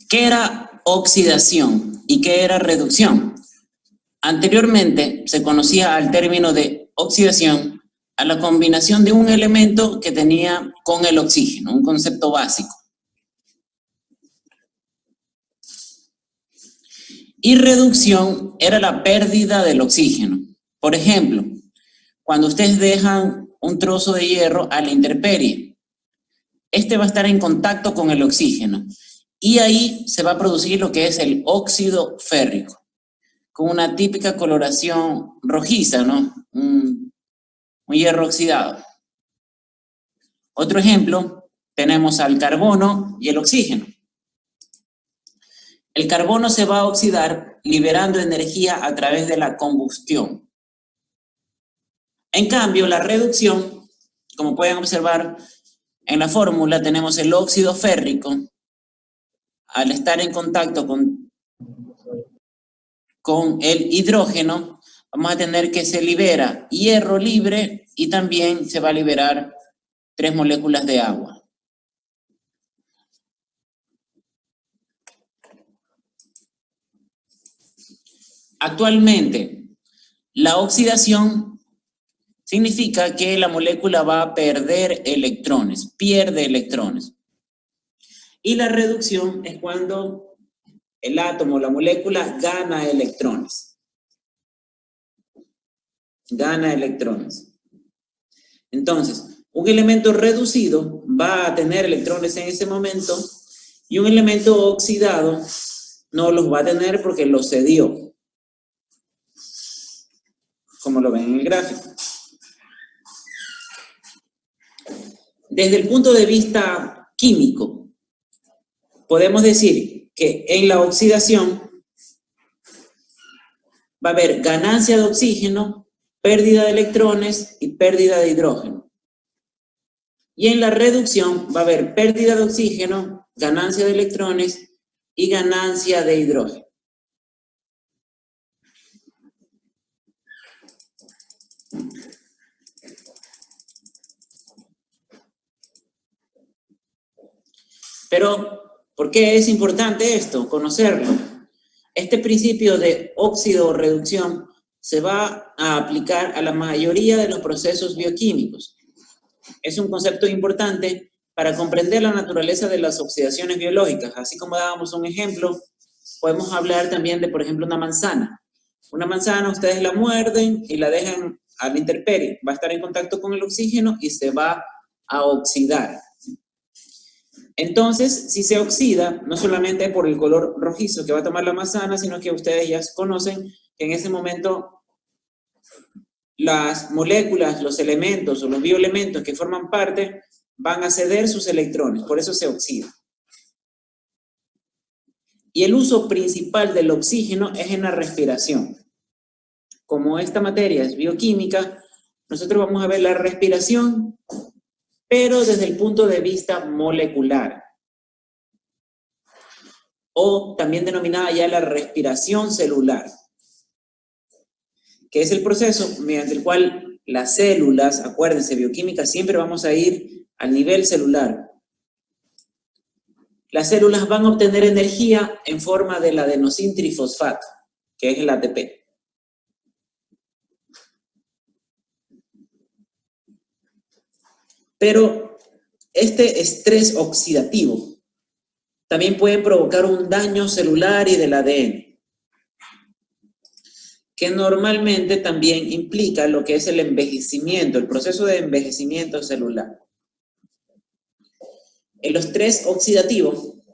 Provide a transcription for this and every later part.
¿Qué era oxidación y qué era reducción? Anteriormente se conocía al término de oxidación a la combinación de un elemento que tenía con el oxígeno, un concepto básico. Y reducción era la pérdida del oxígeno. Por ejemplo, cuando ustedes dejan un trozo de hierro a la intemperie, este va a estar en contacto con el oxígeno y ahí se va a producir lo que es el óxido férrico, con una típica coloración rojiza, ¿no? Un hierro oxidado. Otro ejemplo, tenemos al carbono y el oxígeno. El carbono se va a oxidar liberando energía a través de la combustión. En cambio, la reducción, como pueden observar en la fórmula, tenemos el óxido férrico. Al estar en contacto con el hidrógeno, vamos a tener que se libera hierro libre y también se va a liberar 3 moléculas de agua. Actualmente, la oxidación significa que la molécula va a perder electrones, pierde electrones. Y la reducción es cuando el átomo, la molécula, gana electrones. Gana electrones. Entonces, un elemento reducido va a tener electrones en ese momento y un elemento oxidado no los va a tener porque los cedió, como lo ven en el gráfico. Desde el punto de vista químico, podemos decir que en la oxidación va a haber ganancia de oxígeno, pérdida de electrones y pérdida de hidrógeno. Y en la reducción va a haber pérdida de oxígeno, ganancia de electrones y ganancia de hidrógeno. Pero, ¿por qué es importante esto? Conocerlo. Este principio de óxido o reducción se va a aplicar a la mayoría de los procesos bioquímicos. Es un concepto importante para comprender la naturaleza de las oxidaciones biológicas. Así como dábamos un ejemplo, podemos hablar también de, por ejemplo, una manzana. Una manzana ustedes la muerden y la dejan a la intemperie. Va a estar en contacto con el oxígeno y se va a oxidar. Entonces, si se oxida, no solamente por el color rojizo que va a tomar la manzana, sino que ustedes ya conocen que en ese momento las moléculas, los elementos o los bioelementos que forman parte van a ceder sus electrones, por eso se oxida. Y el uso principal del oxígeno es en la respiración. Como esta materia es bioquímica, nosotros vamos a ver la respiración, pero desde el punto de vista molecular, o también denominada ya la respiración celular, que es el proceso mediante el cual las células, acuérdense, bioquímica, siempre vamos a ir al nivel celular. Las células van a obtener energía en forma del adenosintrifosfato, que es el ATP. Pero este estrés oxidativo también puede provocar un daño celular y del ADN, que normalmente también implica lo que es el envejecimiento, el proceso de envejecimiento celular. El estrés oxidativo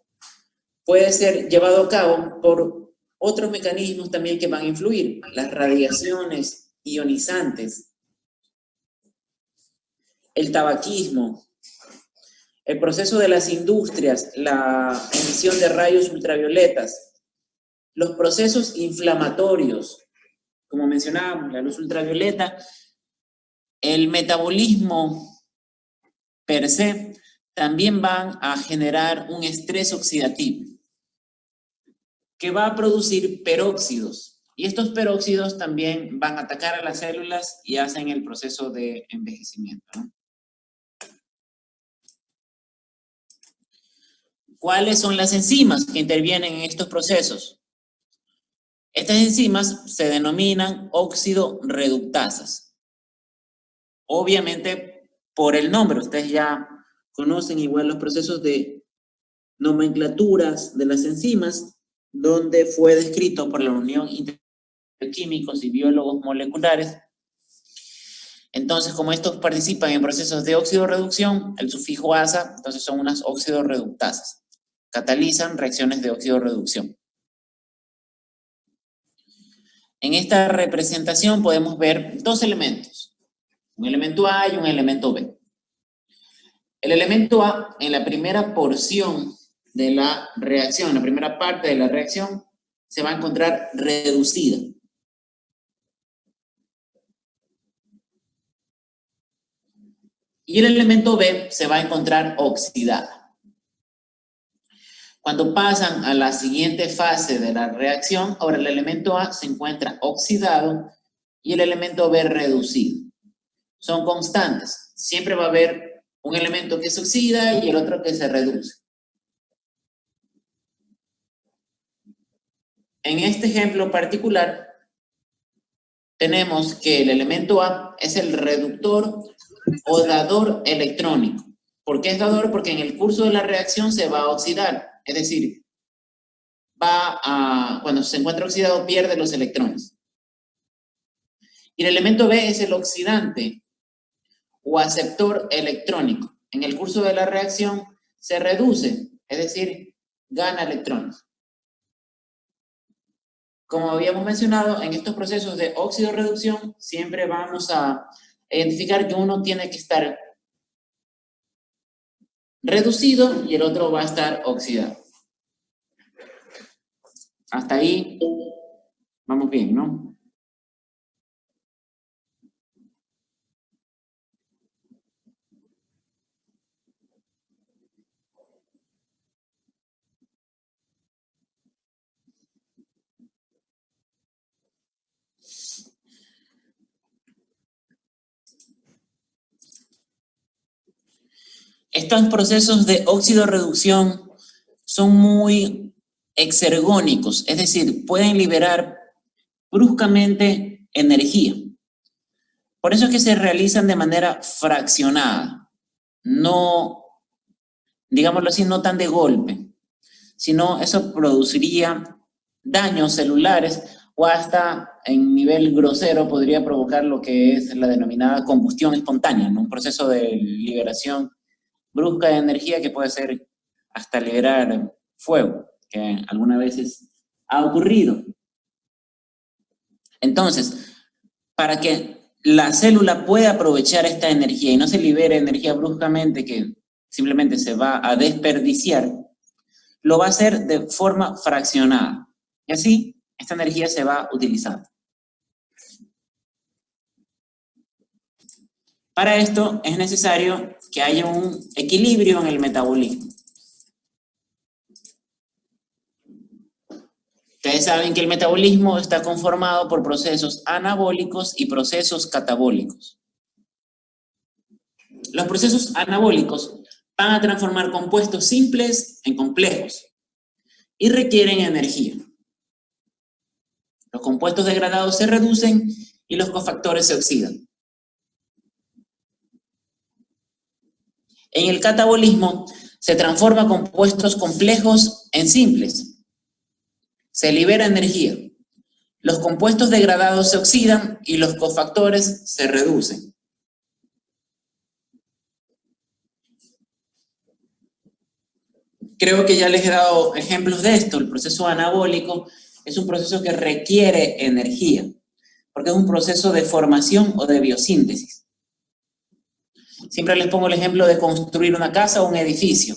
puede ser llevado a cabo por otros mecanismos también que van a influir, las radiaciones ionizantes, el tabaquismo, el proceso de las industrias, la emisión de rayos ultravioletas, los procesos inflamatorios, como mencionábamos, la luz ultravioleta, el metabolismo per se, también van a generar un estrés oxidativo que va a producir peróxidos. Y estos peróxidos también van a atacar a las células y hacen el proceso de envejecimiento, ¿no? ¿Cuáles son las enzimas que intervienen en estos procesos? Estas enzimas se denominan óxido-reductasas. Obviamente, por el nombre, ustedes ya conocen igual los procesos de nomenclaturas de las enzimas, donde fue descrito por la Unión Internacional de Químicos y Biólogos Moleculares. Entonces, como estos participan en procesos de óxido-reducción, el sufijo asa, entonces son unas óxido-reductasas. Catalizan reacciones de óxido-reducción. En esta representación podemos ver dos elementos, un elemento A y un elemento B. El elemento A, en la primera porción de la reacción, la primera parte de la reacción, se va a encontrar reducida. Y el elemento B se va a encontrar oxidada. Cuando pasan a la siguiente fase de la reacción, ahora el elemento A se encuentra oxidado y el elemento B reducido. Son constantes. Siempre va a haber un elemento que se oxida y el otro que se reduce. En este ejemplo particular, tenemos que el elemento A es el reductor o dador electrónico. ¿Por qué es dador? Porque en el curso de la reacción se va a oxidar. Es decir, cuando se encuentra oxidado pierde los electrones. Y el elemento B es el oxidante o aceptor electrónico. En el curso de la reacción se reduce, es decir, gana electrones. Como habíamos mencionado, en estos procesos de óxido-reducción siempre vamos a identificar que uno tiene que estar reducido y el otro va a estar oxidado. Hasta ahí vamos bien, ¿no? Estos procesos de óxido-reducción son muy exergónicos, es decir, pueden liberar bruscamente energía. Por eso es que se realizan de manera fraccionada, no, digámoslo así, no tan de golpe, sino eso produciría daños celulares o hasta en nivel grosero podría provocar lo que es la denominada combustión espontánea, ¿no? Un proceso de liberación brusca de energía que puede ser hasta liberar fuego, que algunas veces ha ocurrido. Entonces, para que la célula pueda aprovechar esta energía y no se libere energía bruscamente que simplemente se va a desperdiciar, lo va a hacer de forma fraccionada. Y así, esta energía se va utilizando. Para esto es necesario que haya un equilibrio en el metabolismo. Ustedes saben que el metabolismo está conformado por procesos anabólicos y procesos catabólicos. Los procesos anabólicos van a transformar compuestos simples en complejos y requieren energía. Los compuestos degradados se reducen y los cofactores se oxidan. En el catabolismo se transforma compuestos complejos en simples. Se libera energía. Los compuestos degradados se oxidan y los cofactores se reducen. Creo que ya les he dado ejemplos de esto. El proceso anabólico es un proceso que requiere energía, porque es un proceso de formación o de biosíntesis. Siempre les pongo el ejemplo de construir una casa o un edificio.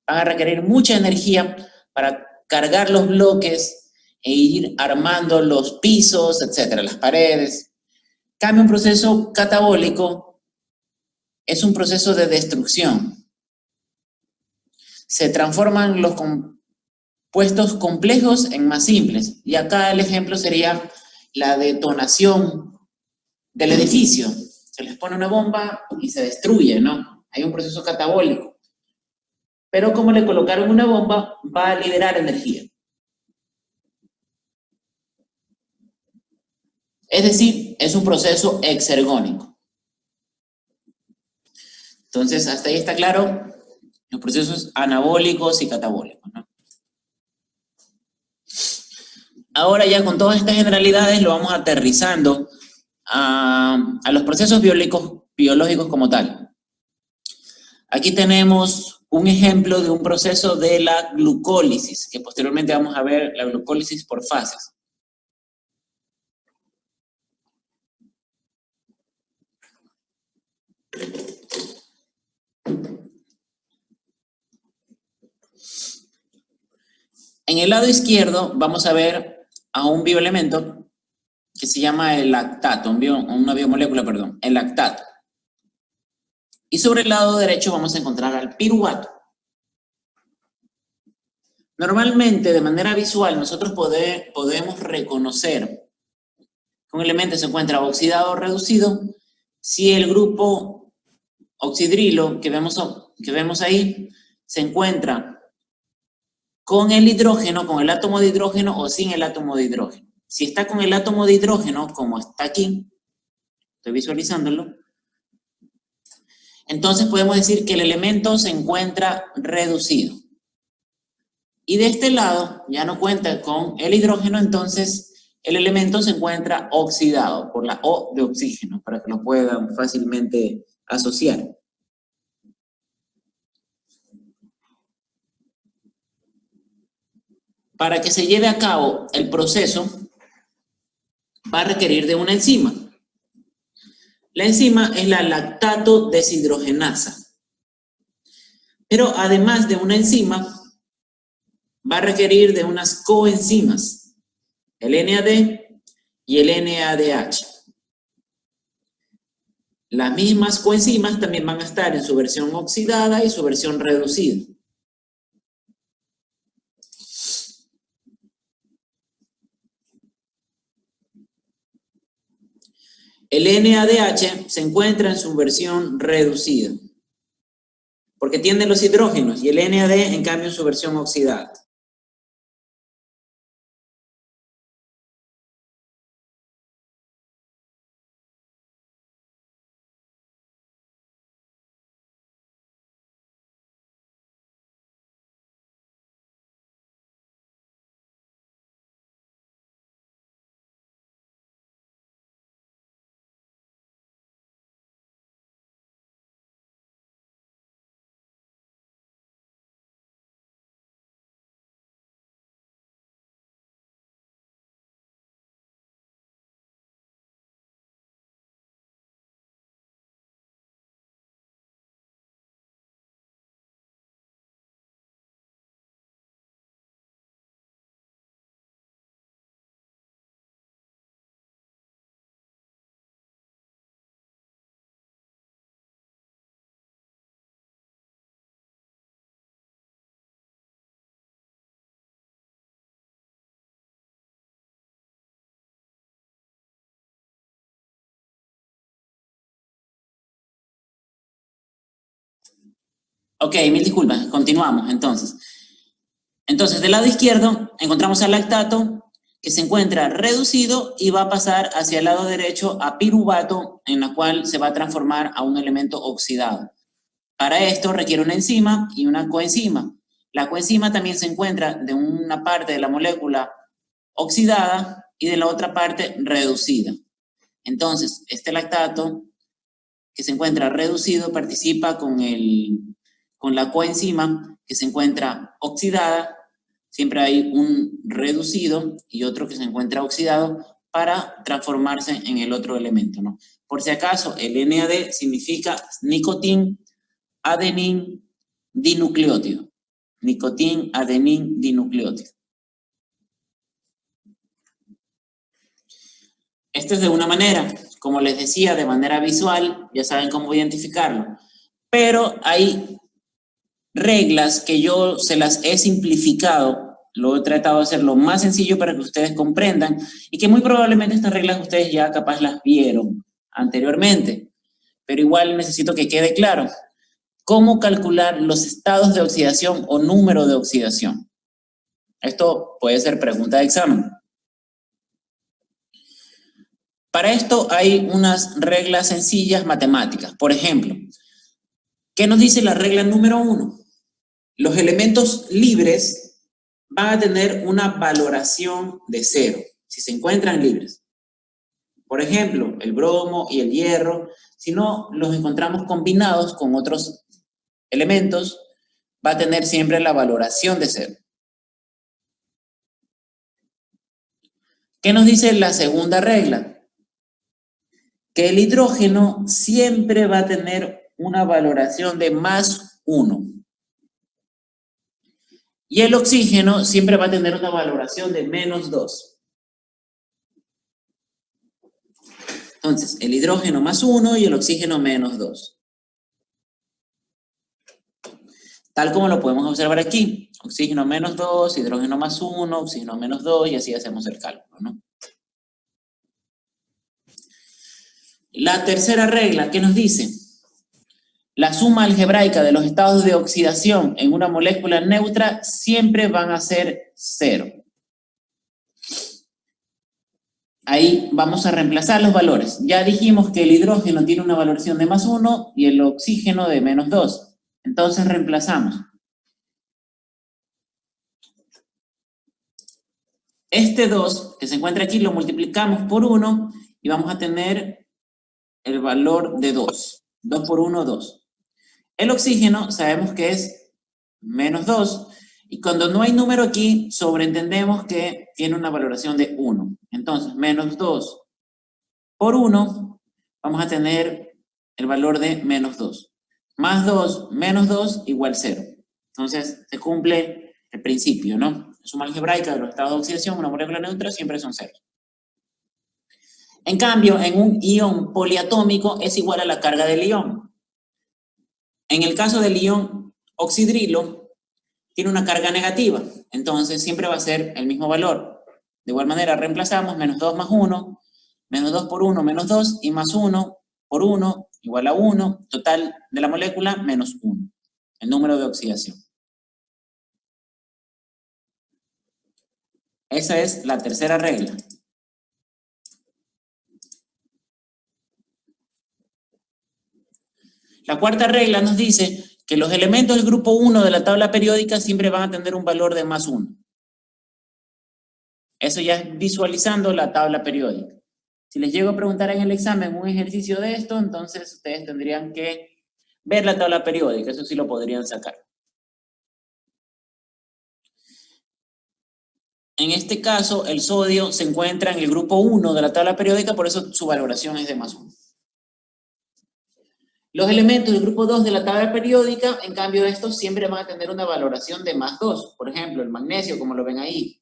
Van a requerir mucha energía para cargar los bloques e ir armando los pisos, etcétera, las paredes. En cambio, un proceso catabólico es un proceso de destrucción. Se transforman los compuestos complejos en más simples. Y acá el ejemplo sería la detonación del edificio. Se les pone una bomba y se destruye, ¿no? Hay un proceso catabólico. pero como le colocaron una bomba, va a liberar energía. Es decir, es un proceso exergónico. Entonces, hasta ahí está claro los procesos anabólicos y catabólicos, ¿no? Ahora ya con todas estas generalidades lo vamos aterrizando a los procesos biológicos como tal. Aquí tenemos un ejemplo de un proceso de la glucólisis, que posteriormente vamos a ver la glucólisis por fases. En el lado izquierdo vamos a ver a un bioelemento que se llama el lactato, una biomolécula, perdón, el lactato. Y sobre el lado derecho vamos a encontrar al piruvato. Normalmente, de manera visual, nosotros podemos reconocer que un elemento se encuentra oxidado o reducido si el grupo oxidrilo que vemos ahí se encuentra con el hidrógeno, con el átomo de hidrógeno o sin el átomo de hidrógeno. Si está con el átomo de hidrógeno, como está aquí, estoy visualizándolo, entonces podemos decir que el elemento se encuentra reducido. Y de este lado ya no cuenta con el hidrógeno, entonces el elemento se encuentra oxidado por la O de oxígeno, para que lo puedan fácilmente asociar. Para que se lleve a cabo el proceso, va a requerir de una enzima. La enzima es la lactato deshidrogenasa. Pero además de una enzima, va a requerir de unas coenzimas, el NAD y el NADH. Las mismas coenzimas también van a estar en su versión oxidada y su versión reducida. El NADH se encuentra en su versión reducida, porque tiene los hidrógenos, y el NAD, en cambio, en su versión oxidada. Ok, mil disculpas, continuamos entonces. Entonces, del lado izquierdo encontramos al lactato, que se encuentra reducido y va a pasar hacia el lado derecho a piruvato, en la cual se va a transformar a un elemento oxidado. Para esto requiere una enzima y una coenzima. La coenzima también se encuentra de una parte de la molécula oxidada y de la otra parte reducida. Entonces, este lactato que se encuentra reducido participa con la coenzima que se encuentra oxidada. Siempre hay un reducido y otro que se encuentra oxidado para transformarse en el otro elemento, ¿no? Por si acaso, el NAD significa nicotín, adenín, dinucleótido. Nicotín, adenín, dinucleótido. Esto es de una manera, como les decía, de manera visual, ya saben cómo identificarlo. Pero hay reglas que yo se las he simplificado, lo he tratado de hacer lo más sencillo para que ustedes comprendan y que muy probablemente estas reglas ustedes ya capaz las vieron anteriormente, pero igual necesito que quede claro. cómo calcular los estados de oxidación o número de oxidación. Esto puede ser pregunta de examen. Para esto hay unas reglas sencillas matemáticas. Por ejemplo, ¿qué nos dice la regla número 1? Los elementos libres van a tener una valoración de 0, si se encuentran libres. Por ejemplo, el bromo y el hierro, si no los encontramos combinados con otros elementos, va a tener siempre la valoración de 0. ¿Qué nos dice la segunda regla? Que el hidrógeno siempre va a tener una valoración de más 1. Y el oxígeno siempre va a tener una valoración de menos 2. Entonces, el hidrógeno más 1 y el oxígeno menos 2. Tal como lo podemos observar aquí. Oxígeno menos 2, hidrógeno más 1, oxígeno menos 2, y así hacemos el cálculo, ¿no? La tercera regla, ¿qué nos dice? La suma algebraica de los estados de oxidación en una molécula neutra siempre van a ser 0. Ahí vamos a reemplazar los valores. Ya dijimos que el hidrógeno tiene una valoración de más 1 y el oxígeno de menos 2. Entonces reemplazamos. Este 2 que se encuentra aquí lo multiplicamos por 1 y vamos a tener el valor de 2. 2 por 1, 2. El oxígeno sabemos que es menos 2. Y cuando no hay número aquí, sobreentendemos que tiene una valoración de 1. Entonces, menos 2 por 1, vamos a tener el valor de menos 2. Más 2 menos 2 igual 0. Entonces, se cumple el principio, ¿no? La suma algebraica de los estados de oxidación, una molécula neutra, siempre son 0. En cambio, en un ion poliatómico es igual a la carga del ion. En el caso del ion oxidrilo, tiene una carga negativa, entonces siempre va a ser el mismo valor. De igual manera, reemplazamos menos 2 más 1, menos 2 por 1, menos 2, y más 1 por 1 igual a 1, total de la molécula menos 1, el número de oxidación. Esa es la tercera regla. La cuarta regla nos dice que los elementos del grupo 1 de la tabla periódica siempre van a tener un valor de más 1. Eso ya es visualizando la tabla periódica. Si les llego a preguntar en el examen un ejercicio de esto, entonces ustedes tendrían que ver la tabla periódica, eso sí lo podrían sacar. En este caso, el sodio se encuentra en el grupo 1 de la tabla periódica, por eso su valoración es de más 1. Los elementos del grupo 2 de la tabla periódica, en cambio, estos siempre van a tener una valoración de más 2. Por ejemplo, el magnesio, como lo ven ahí.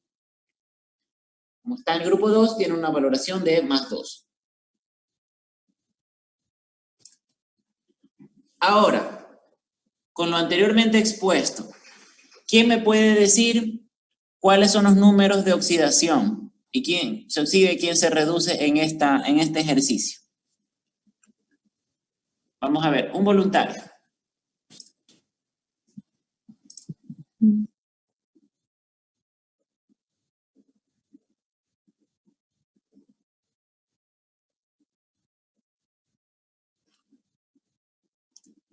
Como está en el grupo 2, tiene una valoración de más 2. Ahora, con lo anteriormente expuesto, ¿quién me puede decir cuáles son los números de oxidación? ¿Y quién se oxida y quién se reduce en este ejercicio? Vamos a ver, un voluntario.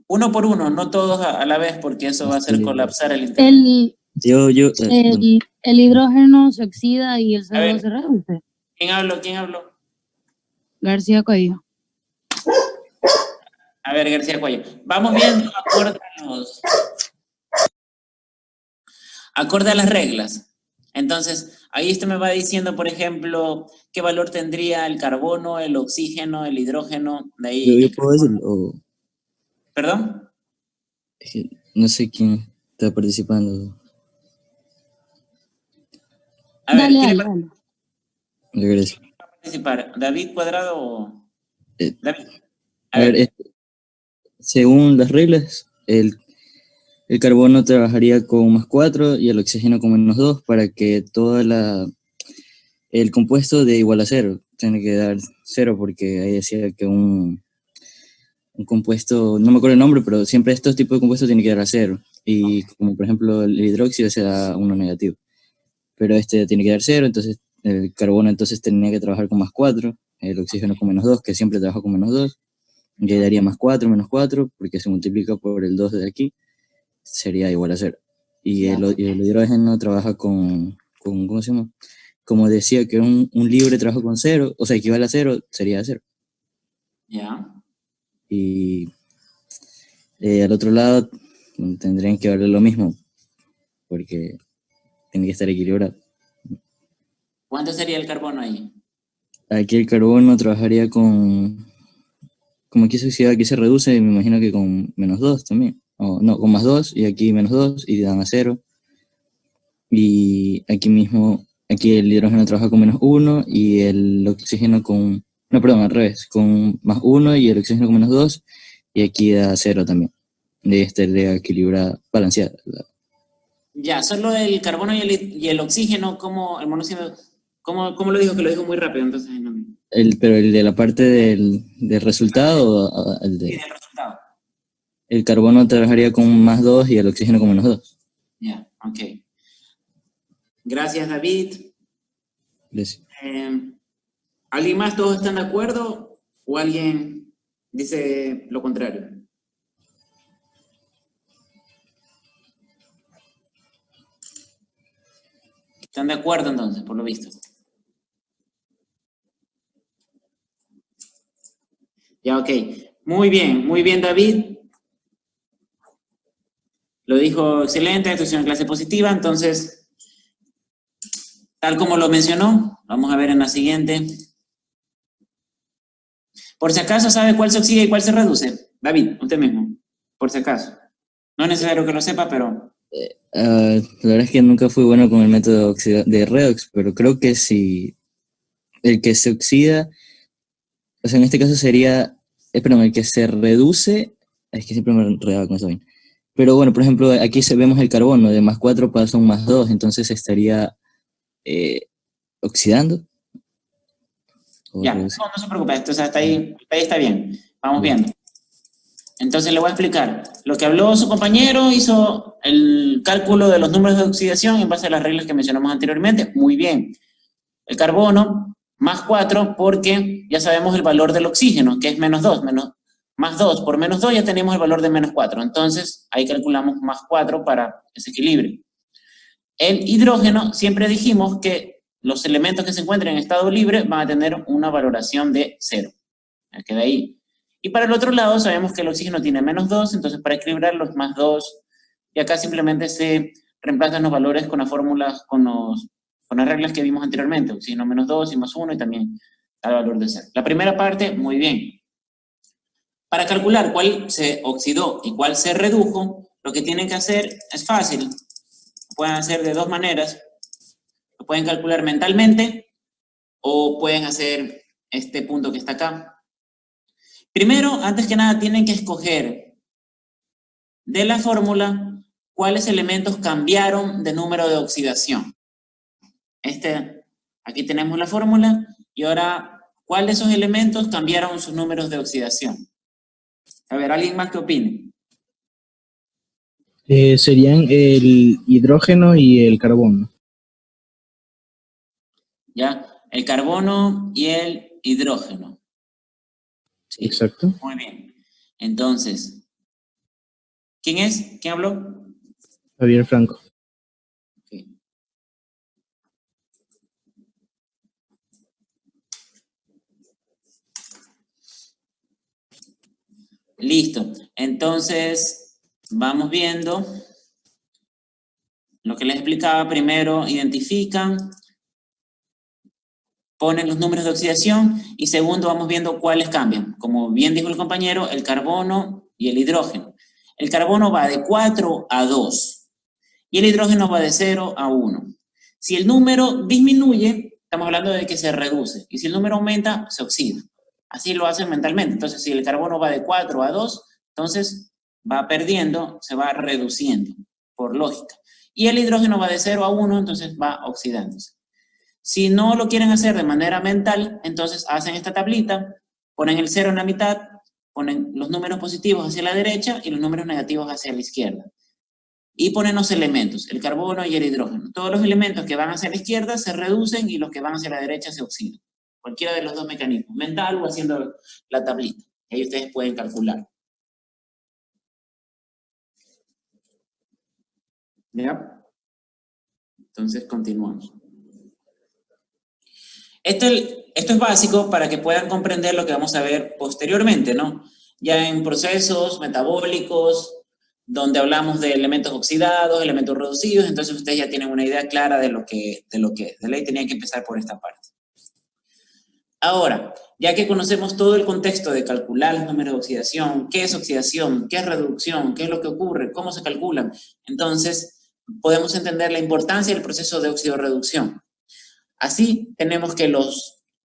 Uno por uno, no todos a la vez, porque eso va a hacer colapsar el internet. El hidrógeno se oxida y el CO2 se reduce. ¿Quién habló? ¿Quién habló? García Cuello. A ver, García Cuello. Vamos viendo acorde a las reglas. Entonces, ahí usted me va diciendo, por ejemplo, qué valor tendría el carbono, el oxígeno, el hidrógeno. De ahí. Yo puedo decirlo. ¿Perdón? No sé quién está participando. A ver, dale. Gracias. ¿quién va a participar? ¿David Cuadrado o...? David. A ver, según las reglas, el carbono trabajaría con más 4 y el oxígeno con menos 2 para que el compuesto dé igual a 0. Tiene que dar 0 porque ahí decía que un compuesto, no me acuerdo el nombre, pero siempre estos tipos de compuestos tienen que dar a cero. Y como por ejemplo el hidróxido se da 1 negativo. Pero este tiene que dar cero, entonces el carbono entonces tenía que trabajar con +4, el oxígeno con -2, que siempre trabaja con -2, y ahí daría +4, -4, porque se multiplica por el 2 de aquí, sería igual a 0. Y el hidrógeno trabaja con, ¿cómo se llama? Como decía que un libre trabaja con 0, o sea, equivale a 0, sería 0. Ya. Y al otro lado tendrían que darle lo mismo, porque tiene que estar equilibrado. ¿Cuánto sería el carbono ahí? Aquí el carbono trabajaría con, como aquí se oxida, aquí se reduce, me imagino que con -2 también. O no, con +2 y aquí -2 y dan a 0. Y aquí mismo, aquí el hidrógeno trabaja con -1 y el oxígeno con, no, perdón, al revés, con +1 y el oxígeno con -2 y aquí da 0 también. De estaría equilibrada, balanceada. Ya, solo el carbono y el oxígeno, como el monóxido, ¿cómo lo dijo? Que lo dijo muy rápido, entonces no. Pero el de la parte del resultado, el Sí, de, del resultado. el carbono trabajaría con +2 y el oxígeno con -2. Ya, ok. Gracias, David. Gracias. ¿Alguien más? ¿Todos están de acuerdo? ¿O alguien dice lo contrario? ¿Están de acuerdo entonces, por lo visto? Ya, ok. Muy bien, David. Lo dijo excelente, esto es una clase positiva, entonces, tal como lo mencionó, vamos a ver en la siguiente. Por si acaso, ¿sabe cuál se oxida y cuál se reduce? David, usted mismo, por si acaso. No es necesario que lo sepa, pero... La verdad es que nunca fui bueno con el método de redox, pero creo que si el que se oxida, o sea, en este caso sería, perdón, el que se reduce, es que siempre me enredaba con eso bien. Pero bueno, por ejemplo, aquí vemos el carbono, de +4 pasa a un +2, entonces estaría oxidando. Ya, no se preocupe, entonces hasta ahí está bien. Vamos viendo. Entonces le voy a explicar. Lo que habló su compañero, hizo el cálculo de los números de oxidación en base a las reglas que mencionamos anteriormente. Muy bien. El carbono, +4, porque ya sabemos el valor del oxígeno, que es -2. +2 por -2 ya tenemos el valor de -4. Entonces, ahí calculamos +4 para ese equilibrio. El hidrógeno, siempre dijimos que los elementos que se encuentran en estado libre van a tener una valoración de 0. Queda ahí. Y para el otro lado sabemos que el oxígeno tiene -2, entonces para equilibrar los +2, y acá simplemente se reemplazan los valores con las fórmulas, con las reglas que vimos anteriormente, oxígeno -2 y +1 y también el valor de 0. La primera parte, muy bien. Para calcular cuál se oxidó y cuál se redujo, lo que tienen que hacer es fácil. Lo pueden hacer de dos maneras. Lo pueden calcular mentalmente o pueden hacer este punto que está acá. Primero, antes que nada, tienen que escoger de la fórmula cuáles elementos cambiaron de número de oxidación. Aquí tenemos la fórmula y ahora, ¿cuáles de esos elementos cambiaron sus números de oxidación? A ver, ¿alguien más que opine? Serían el hidrógeno y el carbono. ¿Ya? El carbono y el hidrógeno. Sí. Exacto. Muy bien. Entonces, ¿quién es? ¿Quién habló? Javier Franco. Okay. Listo. Entonces, vamos viendo lo que les explicaba. Primero, identifican, ponen los números de oxidación y segundo, vamos viendo cuáles cambian. Como bien dijo el compañero, el carbono y el hidrógeno. El carbono va de 4 a 2 y el hidrógeno va de 0 a 1. Si el número disminuye, estamos hablando de que se reduce, y si el número aumenta, se oxida. Así lo hacen mentalmente. Entonces, si el carbono va de 4 a 2, entonces va perdiendo, se va reduciendo, por lógica. Y el hidrógeno va de 0 a 1, entonces va oxidándose. Si no lo quieren hacer de manera mental, entonces hacen esta tablita, ponen el 0 en la mitad ponen los números positivos hacia la derecha y los números negativos hacia la izquierda. Y ponen los elementos, el carbono y el hidrógeno. Todos los elementos que van hacia la izquierda se reducen y los que van hacia la derecha se oxidan. Cualquiera de los dos mecanismos, mental o haciendo la tablita. Ahí ustedes pueden calcular. ¿Ya? Entonces continuamos. Esto es básico para que puedan comprender lo que vamos a ver posteriormente, ¿no? Ya en procesos metabólicos, donde hablamos de elementos oxidados, elementos reducidos, entonces ustedes ya tienen una idea clara de lo que es. De ley tenían que empezar por esta parte. Ahora, ya que conocemos todo el contexto de calcular los números de oxidación, qué es reducción, qué es lo que ocurre, cómo se calculan, entonces podemos entender la importancia del proceso de oxidorreducción. Así tenemos que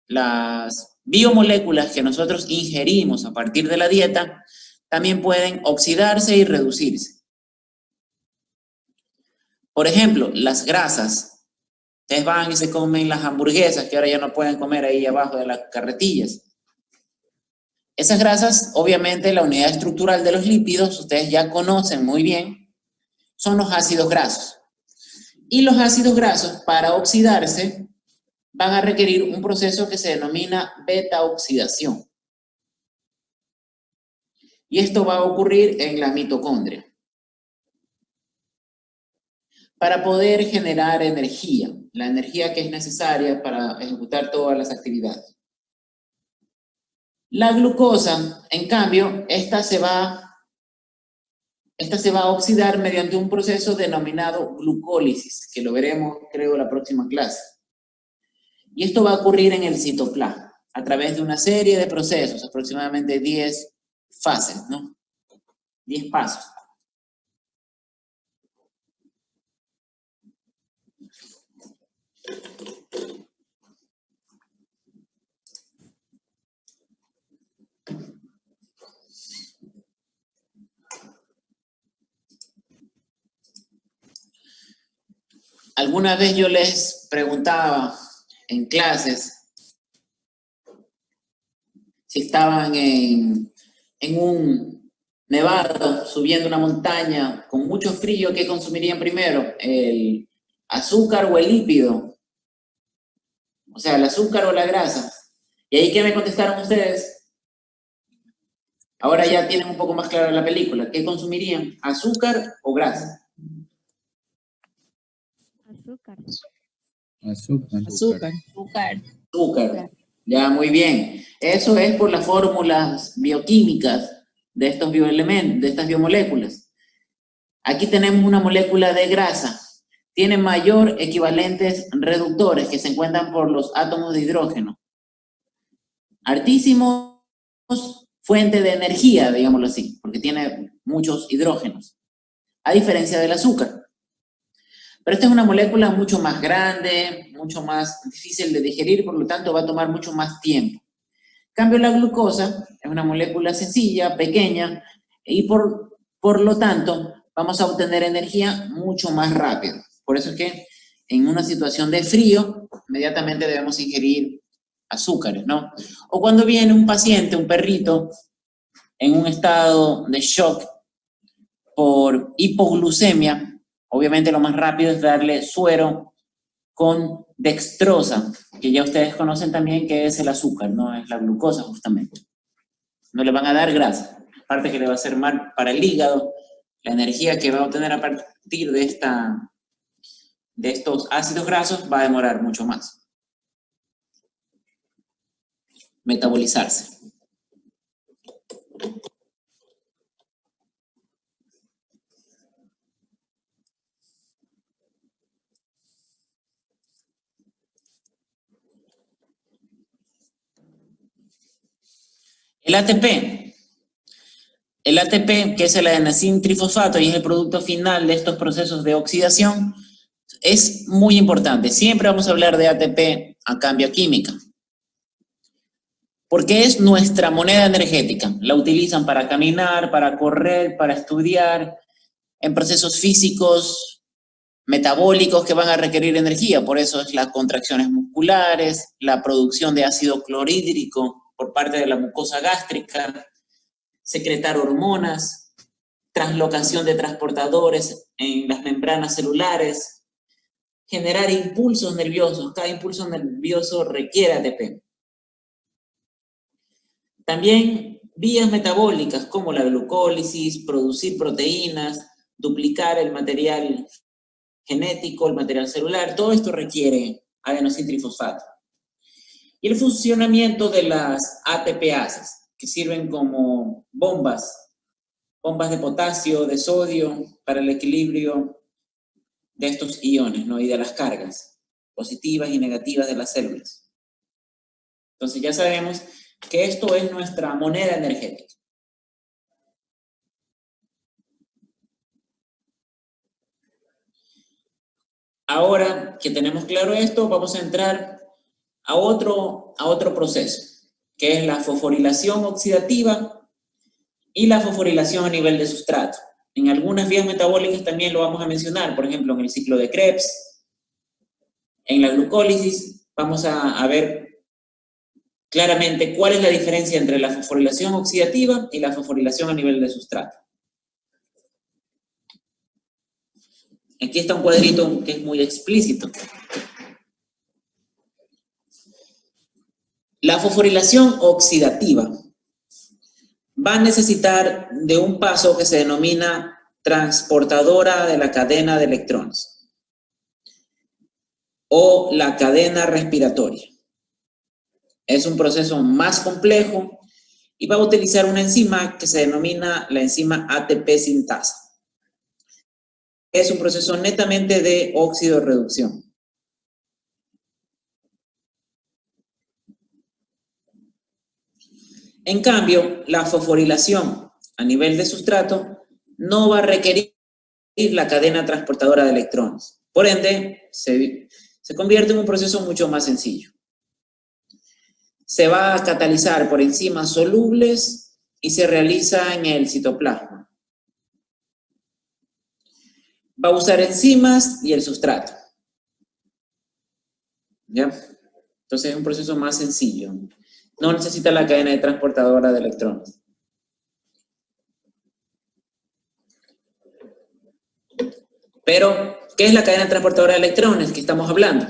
las biomoléculas que nosotros ingerimos a partir de la dieta también pueden oxidarse y reducirse. Por ejemplo, las grasas. Ustedes van y se comen las hamburguesas que ahora ya no pueden comer ahí abajo de las carretillas. Esas grasas, obviamente, la unidad estructural de los lípidos, ustedes ya conocen muy bien, son los ácidos grasos. Y los ácidos grasos, para oxidarse, van a requerir un proceso que se denomina beta-oxidación. Y esto va a ocurrir en la mitocondria. Para poder generar energía, la energía que es necesaria para ejecutar todas las actividades. La glucosa, en cambio, esta se va a oxidar mediante un proceso denominado glucólisis, que lo veremos, creo, la próxima clase. Y esto va a ocurrir en el citoplasma, a través de una serie de procesos, aproximadamente 10 fases, ¿no? 10 pasos. Alguna vez yo les preguntaba en clases si estaban en un nevado, subiendo una montaña con mucho frío, ¿qué consumirían primero? ¿El azúcar o el lípido? O sea, el azúcar o la grasa. ¿Y ahí qué me contestaron ustedes? Ahora ya tienen un poco más clara la película. ¿Qué consumirían? ¿Azúcar o grasa? Azúcar. Azúcar. Ya, muy bien. Eso es por las fórmulas bioquímicas de estos bioelementos, de estas biomoléculas. Aquí tenemos una molécula de grasa. Tiene mayor equivalentes reductores que se encuentran por los átomos de hidrógeno. Altísimos fuente de energía, digámoslo así, porque tiene muchos hidrógenos. A diferencia del azúcar. Pero esta es una molécula mucho más grande, mucho más difícil de digerir, por lo tanto va a tomar mucho más tiempo. En cambio, la glucosa es una molécula sencilla, pequeña, y por lo tanto vamos a obtener energía mucho más rápido. Por eso es que en una situación de frío, inmediatamente debemos ingerir azúcares, ¿no? O cuando viene un paciente, un perrito, en un estado de shock por hipoglucemia, obviamente lo más rápido es darle suero con dextrosa, que ya ustedes conocen también que es el azúcar, no es la glucosa justamente. No le van a dar grasa, aparte que le va a hacer mal para el hígado, la energía que va a obtener a partir de estos ácidos grasos va a demorar mucho más. Metabolizarse. El ATP, que es el adenosín trifosfato y es el producto final de estos procesos de oxidación, es muy importante. Siempre vamos a hablar de ATP a cambio química. Porque es nuestra moneda energética. La utilizan para caminar, para correr, para estudiar, en procesos físicos, metabólicos que van a requerir energía. Por eso es las contracciones musculares, la producción de ácido clorhídrico por parte de la mucosa gástrica, secretar hormonas, translocación de transportadores en las membranas celulares, generar impulsos nerviosos. Cada impulso nervioso requiere ATP. También vías metabólicas como la glucólisis, producir proteínas, duplicar el material genético, el material celular, todo esto requiere adenosíntrifosfato. Y el funcionamiento de las ATPases, que sirven como bombas de potasio, de sodio, para el equilibrio de estos iones, ¿no? Y de las cargas positivas y negativas de las células. Entonces ya sabemos que esto es nuestra moneda energética. Ahora que tenemos claro esto, vamos a entrar a otro proceso, que es la fosforilación oxidativa y la fosforilación a nivel de sustrato. En algunas vías metabólicas también lo vamos a mencionar, por ejemplo, en el ciclo de Krebs, en la glucólisis, vamos a ver claramente cuál es la diferencia entre la fosforilación oxidativa y la fosforilación a nivel de sustrato. Aquí está un cuadrito que es muy explícito. La fosforilación oxidativa va a necesitar de un paso que se denomina transportadora de la cadena de electrones o la cadena respiratoria. Es un proceso más complejo y va a utilizar una enzima que se denomina la enzima ATP sintasa. Es un proceso netamente de óxido-reducción. En cambio, la fosforilación a nivel de sustrato no va a requerir la cadena transportadora de electrones. Por ende, se convierte en un proceso mucho más sencillo. Se va a catalizar por enzimas solubles y se realiza en el citoplasma. Va a usar enzimas y el sustrato. ¿Ya? Entonces es un proceso más sencillo. No necesita la cadena de transportadora de electrones. Pero, ¿qué es la cadena transportadora de electrones que estamos hablando?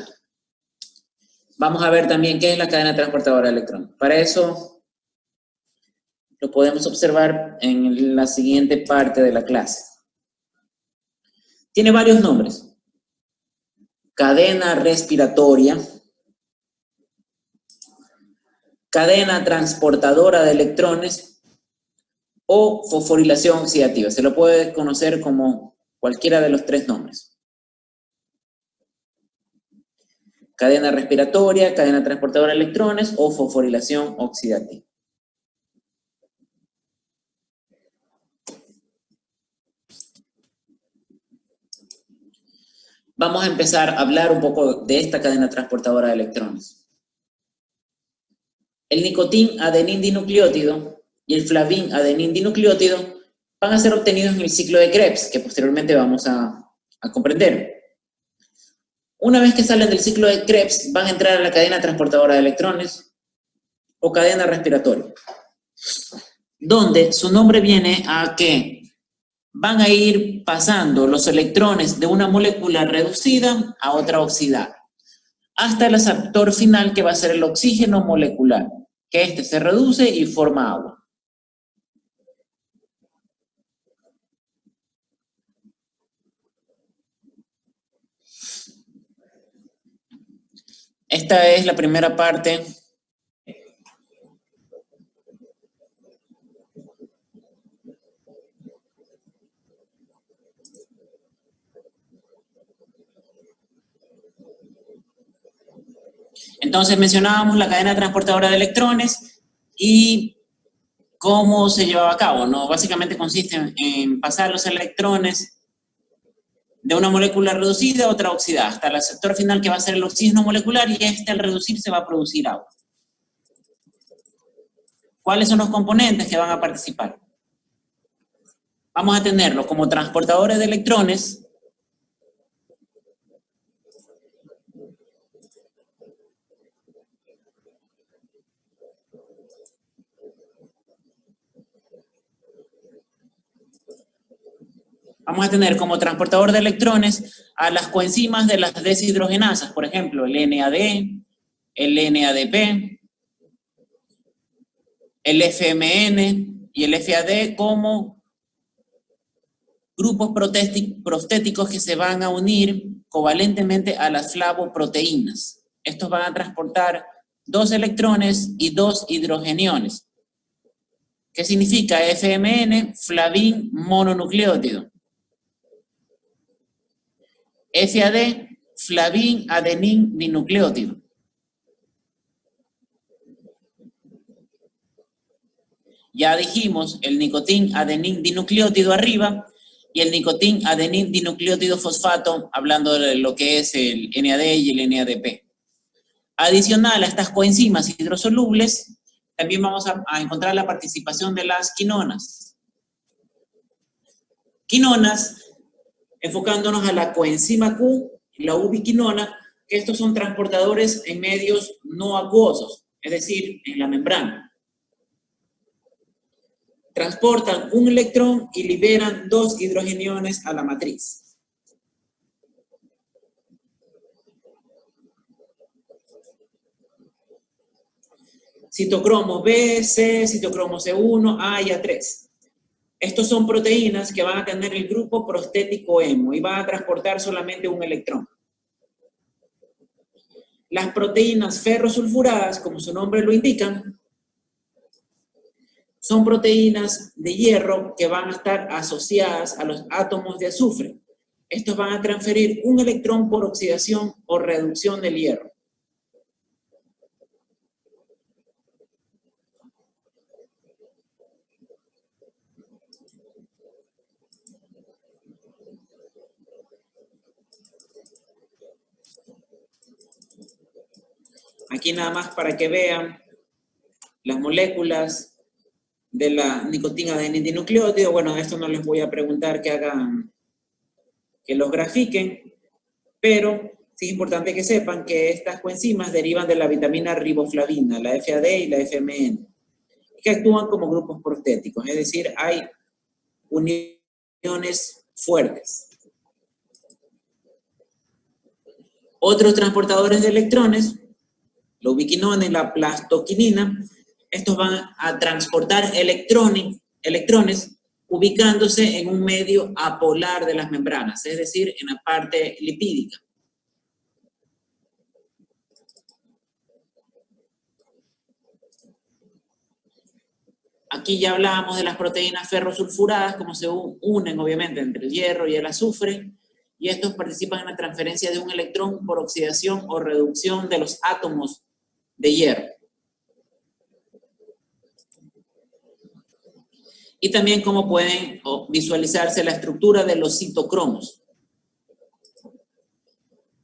Vamos a ver también qué es la cadena transportadora de electrones. Para eso, lo podemos observar en la siguiente parte de la clase. Tiene varios nombres. Cadena respiratoria, cadena transportadora de electrones o fosforilación oxidativa. Se lo puede conocer como cualquiera de los tres nombres. Cadena respiratoria, cadena transportadora de electrones o fosforilación oxidativa. Vamos a empezar a hablar un poco de esta cadena transportadora de electrones. El nicotín-adenín dinucleótido y el flavin-adenín dinucleótido van a ser obtenidos en el ciclo de Krebs, que posteriormente vamos a comprender. Una vez que salen del ciclo de Krebs, van a entrar a la cadena transportadora de electrones o cadena respiratoria, donde su nombre viene a que van a ir pasando los electrones de una molécula reducida a otra oxidada, hasta el aceptor final que va a ser el oxígeno molecular, que este se reduce y forma agua. Esta es la primera parte . Entonces mencionábamos la cadena transportadora de electrones y cómo se llevaba a cabo, ¿no? Básicamente consiste en pasar los electrones de una molécula reducida a otra oxidada, hasta el aceptor final que va a ser el oxígeno molecular, y al reducirse va a producir agua. ¿Cuáles son los componentes que van a participar? Vamos a tenerlos como transportadores de electrones, Vamos a tener como transportador de electrones a las coenzimas de las deshidrogenasas, por ejemplo, el NAD, el NADP, el FMN y el FAD como grupos prostéticos que se van a unir covalentemente a las flavoproteínas. Estos van a transportar 2 electrones y 2 hidrogeniones. ¿Qué significa FMN? Flavin mononucleótido. FAD, flavin adenin dinucleótido. Ya dijimos el nicotín adenin dinucleótido arriba y el nicotín adenin dinucleótido fosfato, hablando de lo que es el NAD y el NADP. Adicional a estas coenzimas hidrosolubles, también vamos a encontrar la participación de las quinonas. Quinonas, enfocándonos a la coenzima Q y la ubiquinona, que estos son transportadores en medios no acuosos, es decir, en la membrana. Transportan un electrón y liberan 2 hidrogeniones a la matriz. Citocromo B, C, citocromo C1, A y A3. Estos son proteínas que van a tener el grupo prostético hemo y van a transportar solamente un electrón. Las proteínas ferrosulfuradas, como su nombre lo indica, son proteínas de hierro que van a estar asociadas a los átomos de azufre. Estos van a transferir un electrón por oxidación o reducción del hierro. Aquí nada más para que vean las moléculas de la nicotina adenindinucleótido. Bueno, esto no les voy a preguntar que los grafiquen, pero sí es importante que sepan que estas coenzimas derivan de la vitamina riboflavina, la FAD y la FMN, que actúan como grupos prostéticos, es decir, hay uniones fuertes. Otros transportadores de electrones, la ubiquinona y la plastoquinina, estos van a transportar electrones ubicándose en un medio apolar de las membranas, es decir, en la parte lipídica. Aquí ya hablábamos de las proteínas ferrosulfuradas, cómo se unen obviamente entre el hierro y el azufre, y estos participan en la transferencia de un electrón por oxidación o reducción de los átomos de hierro. Y también cómo pueden visualizarse la estructura de los citocromos.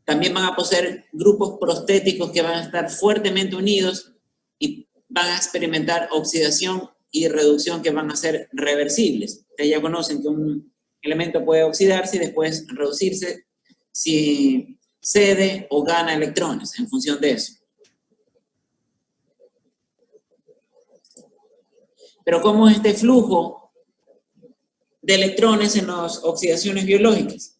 También van a poseer grupos prostéticos que van a estar fuertemente unidos y van a experimentar oxidación y reducción que van a ser reversibles. Ustedes ya conocen que un elemento puede oxidarse y después reducirse si cede o gana electrones en función de eso. Pero ¿cómo es este flujo de electrones en las oxidaciones biológicas?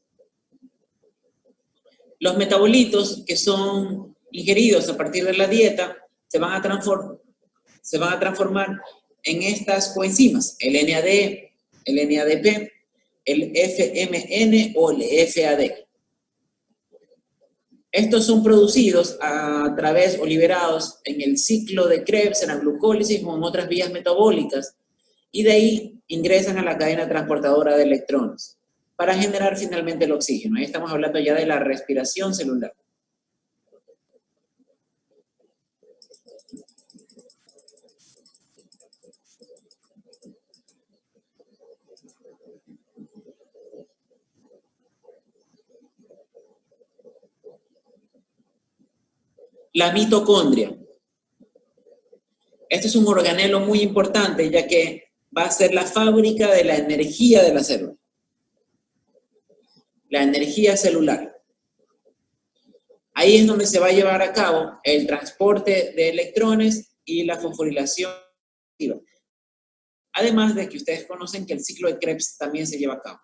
Los metabolitos que son ingeridos a partir de la dieta se van a transformar en estas coenzimas, el NAD, el NADP, el FMN o el FAD. Estos son producidos a través o liberados en el ciclo de Krebs, en la glucólisis o en otras vías metabólicas, y de ahí ingresan a la cadena transportadora de electrones para generar finalmente el oxígeno. Ahí estamos hablando ya de la respiración celular. La mitocondria. Este es un organelo muy importante, ya que va a ser la fábrica de la energía de la célula. La energía celular. Ahí es donde se va a llevar a cabo el transporte de electrones y la fosforilación. Además de que ustedes conocen que el ciclo de Krebs también se lleva a cabo.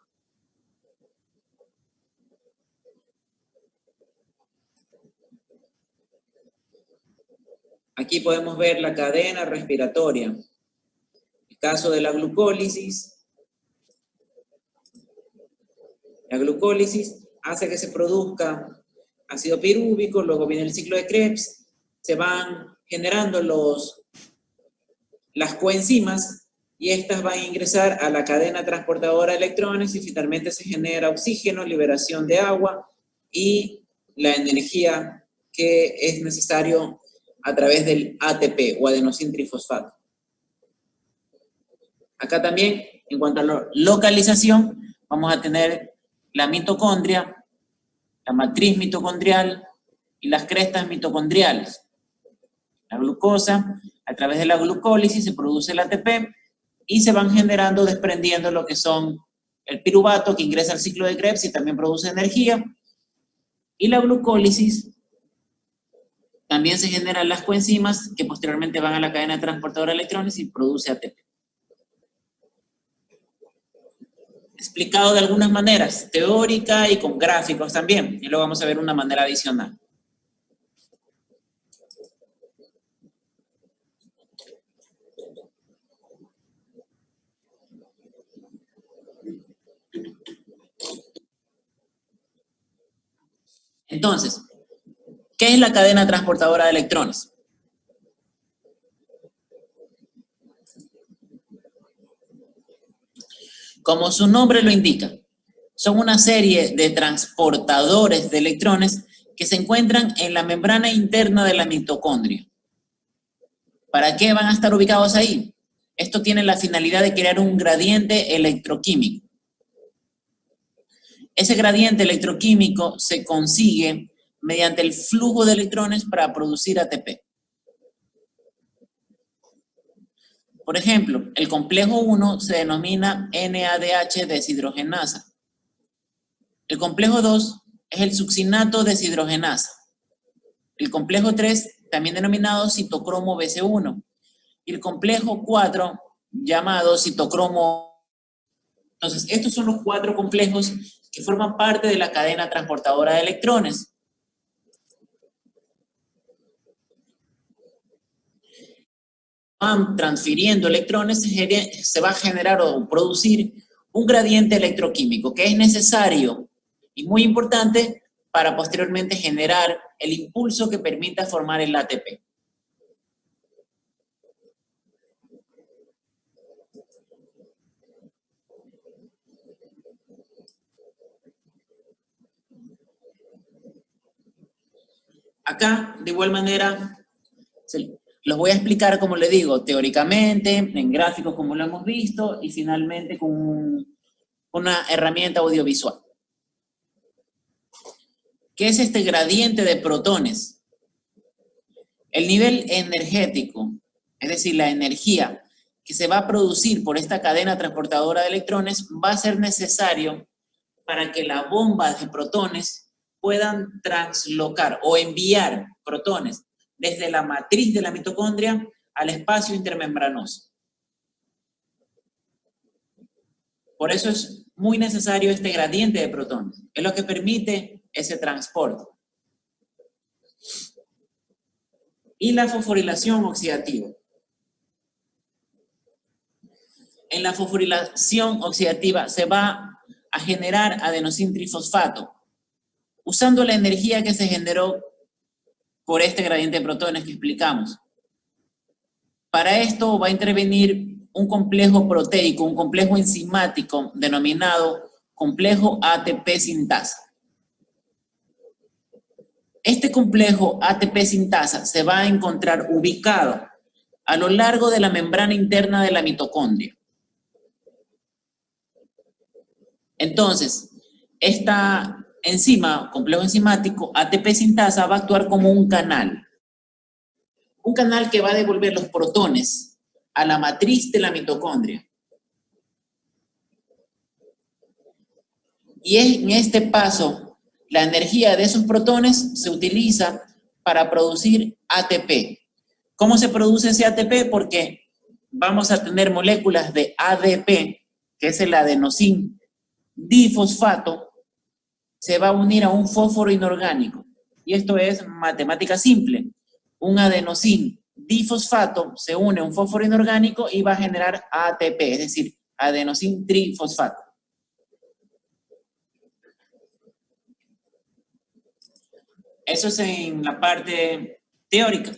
Aquí podemos ver la cadena respiratoria. El caso de la glucólisis. La glucólisis hace que se produzca ácido pirúvico, luego viene el ciclo de Krebs, se van generando las coenzimas y estas van a ingresar a la cadena transportadora de electrones y finalmente se genera oxígeno, liberación de agua y la energía que es necesario a través del ATP o adenosíntrifosfato. Acá también, en cuanto a la localización, vamos a tener la mitocondria, la matriz mitocondrial y las crestas mitocondriales. La glucosa, a través de la glucólisis se produce el ATP y se van generando, desprendiendo lo que son el piruvato que ingresa al ciclo de Krebs y también produce energía. Y la glucólisis, también se generan las coenzimas que posteriormente van a la cadena transportadora de electrones y produce ATP. Explicado de algunas maneras, teórica y con gráficos también. Y luego vamos a ver una manera adicional. Entonces, ¿qué es la cadena transportadora de electrones? Como su nombre lo indica, son una serie de transportadores de electrones que se encuentran en la membrana interna de la mitocondria. ¿Para qué van a estar ubicados ahí? Esto tiene la finalidad de crear un gradiente electroquímico. Ese gradiente electroquímico se consigue mediante el flujo de electrones para producir ATP. Por ejemplo, el complejo 1 se denomina NADH deshidrogenasa. El complejo 2 es el succinato deshidrogenasa. El complejo 3, también denominado citocromo BC1. Y el complejo 4, llamado citocromo. Entonces, estos son los 4 complejos que forman parte de la cadena transportadora de electrones. Van transfiriendo electrones, se va a generar o producir un gradiente electroquímico que es necesario y muy importante para posteriormente generar el impulso que permita formar el ATP. Acá, de igual manera, los voy a explicar, como le digo, teóricamente, en gráficos como lo hemos visto, y finalmente con una herramienta audiovisual. ¿Qué es este gradiente de protones? El nivel energético, es decir, la energía que se va a producir por esta cadena transportadora de electrones, va a ser necesario para que las bombas de protones puedan translocar o enviar protones desde la matriz de la mitocondria al espacio intermembranoso. Por eso es muy necesario este gradiente de protones. Es lo que permite ese transporte. Y la fosforilación oxidativa. En la fosforilación oxidativa se va a generar adenosíntrifosfato, usando la energía que se generó por este gradiente de protones que explicamos. Para esto va a intervenir un complejo proteico, un complejo enzimático denominado complejo ATP sintasa. Este complejo ATP sintasa se va a encontrar ubicado a lo largo de la membrana interna de la mitocondria. Entonces, esta enzima, complejo enzimático ATP sintasa, va a actuar como un canal. Un canal que va a devolver los protones a la matriz de la mitocondria. Y en este paso, la energía de esos protones se utiliza para producir ATP. ¿Cómo se produce ese ATP? Porque vamos a tener moléculas de ADP, que es el adenosín difosfato, se va a unir a un fósforo inorgánico. Y esto es matemática simple. Un adenosín difosfato se une a un fósforo inorgánico y va a generar ATP, es decir, adenosín trifosfato. Eso es en la parte teórica.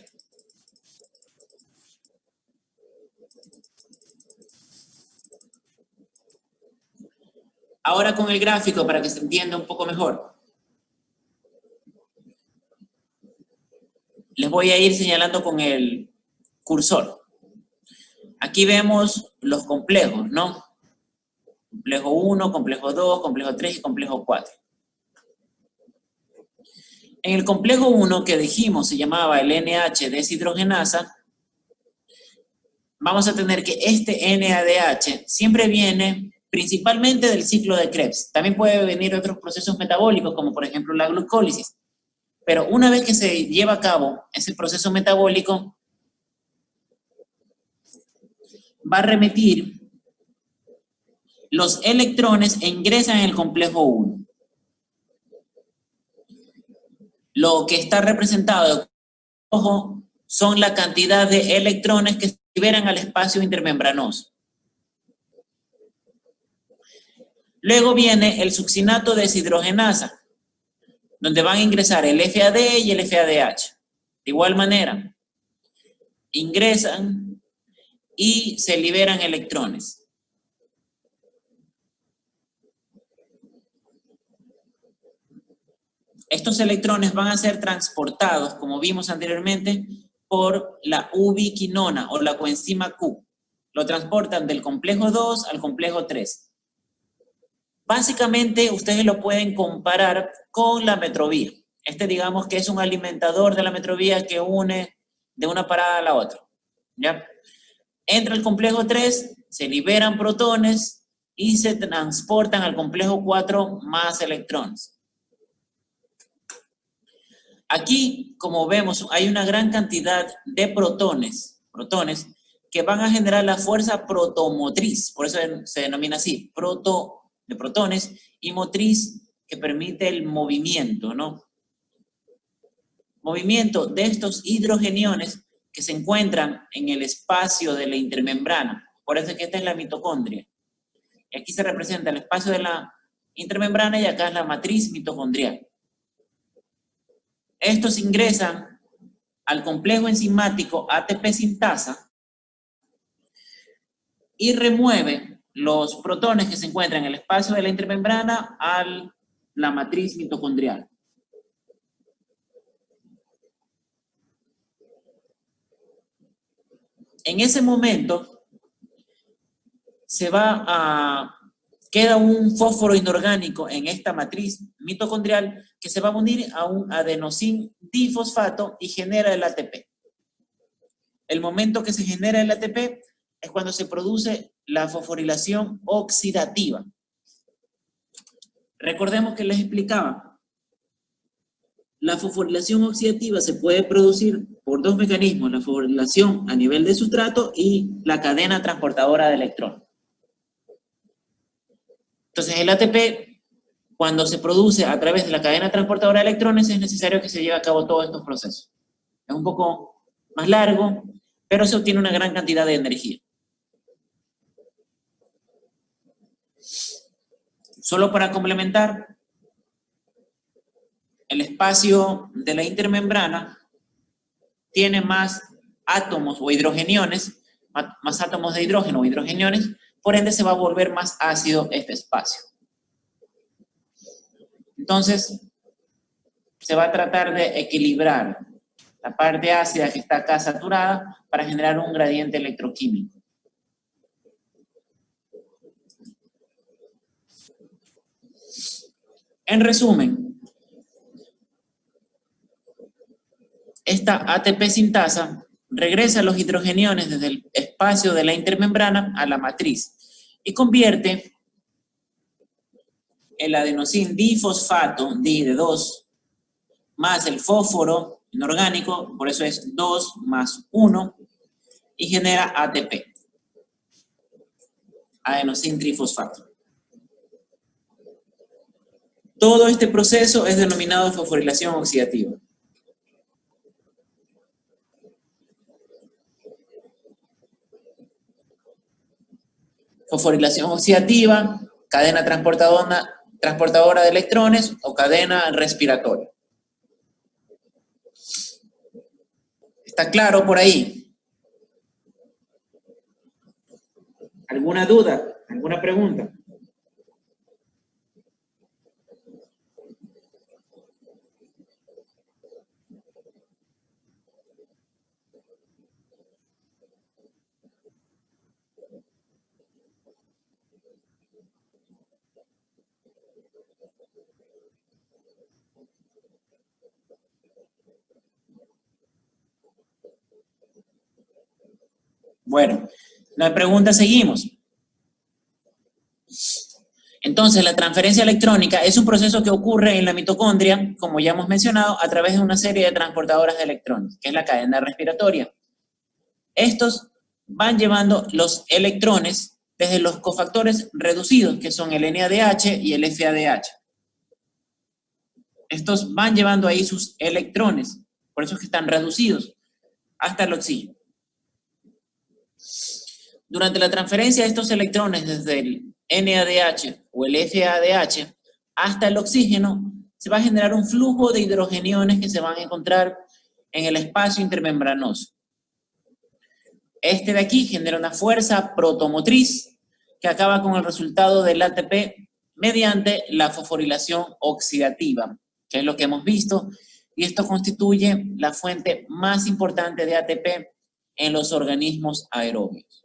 Ahora con el gráfico para que se entienda un poco mejor. Les voy a ir señalando con el cursor. Aquí vemos los complejos, ¿no? Complejo 1, complejo 2, complejo 3 y complejo 4. En el complejo 1 que dijimos se llamaba el NH deshidrogenasa, vamos a tener que este NADH siempre viene principalmente del ciclo de Krebs. También puede venir otros procesos metabólicos, como por ejemplo la glucólisis. Pero una vez que se lleva a cabo ese proceso metabólico, va a remitir los electrones e ingresan en el complejo 1. Lo que está representado de rojo son la cantidad de electrones que se liberan al espacio intermembranoso. Luego viene el succinato deshidrogenasa, donde van a ingresar el FAD y el FADH. De igual manera, ingresan y se liberan electrones. Estos electrones van a ser transportados, como vimos anteriormente, por la ubiquinona o la coenzima Q. Lo transportan del complejo 2 al complejo 3. Básicamente, ustedes lo pueden comparar con la metrovía. Este, digamos que es un alimentador de la metrovía que une de una parada a la otra. ¿Ya? Entra el complejo 3, se liberan protones y se transportan al complejo 4 más electrones. Aquí, como vemos, hay una gran cantidad de protones que van a generar la fuerza protomotriz, por eso se denomina así, de protones, y motriz que permite el movimiento, ¿no? Movimiento de estos hidrogeniones que se encuentran en el espacio de la intermembrana. Por eso es que esta es la mitocondria. Y aquí se representa el espacio de la intermembrana y acá es la matriz mitocondrial. Estos ingresan al complejo enzimático ATP sintasa y remueven los protones que se encuentran en el espacio de la intermembrana a la matriz mitocondrial. En ese momento queda un fósforo inorgánico en esta matriz mitocondrial que se va a unir a un adenosín difosfato y genera el ATP. El momento que se genera el ATP es cuando se produce la fosforilación oxidativa. Recordemos que les explicaba, la fosforilación oxidativa se puede producir por dos mecanismos, la fosforilación a nivel de sustrato y la cadena transportadora de electrones. Entonces el ATP, cuando se produce a través de la cadena transportadora de electrones, es necesario que se lleve a cabo todos estos procesos. Es un poco más largo, pero se obtiene una gran cantidad de energía. Solo para complementar, el espacio de la intermembrana tiene más átomos o hidrogeniones, más átomos de hidrógeno o hidrogeniones, por ende se va a volver más ácido este espacio. Entonces, se va a tratar de equilibrar la parte ácida que está acá saturada para generar un gradiente electroquímico. En resumen, esta ATP sintasa regresa los hidrogeniones desde el espacio de la intermembrana a la matriz y convierte el adenosín difosfato, Di de 2, más el fósforo inorgánico, por eso es 2 más 1, y genera ATP, adenosín trifosfato. Todo este proceso es denominado fosforilación oxidativa. fosforilación oxidativa, cadena transportadora de electrones o cadena respiratoria. ¿Está claro por ahí? ¿Alguna duda? ¿Alguna pregunta? Bueno, la pregunta seguimos. Entonces, la transferencia electrónica es un proceso que ocurre en la mitocondria, como ya hemos mencionado, a través de una serie de transportadoras de electrones, que es la cadena respiratoria. Estos van llevando los electrones desde los cofactores reducidos, que son el NADH y el FADH. Estos van llevando ahí sus electrones, por eso es que están reducidos, hasta el oxígeno. Durante la transferencia de estos electrones desde el NADH o el FADH hasta el oxígeno, se va a generar un flujo de hidrogeniones que se van a encontrar en el espacio intermembranoso. Este de aquí genera una fuerza protomotriz que acaba con el resultado del ATP mediante la fosforilación oxidativa, que es lo que hemos visto, y esto constituye la fuente más importante de ATP en los organismos aerobios.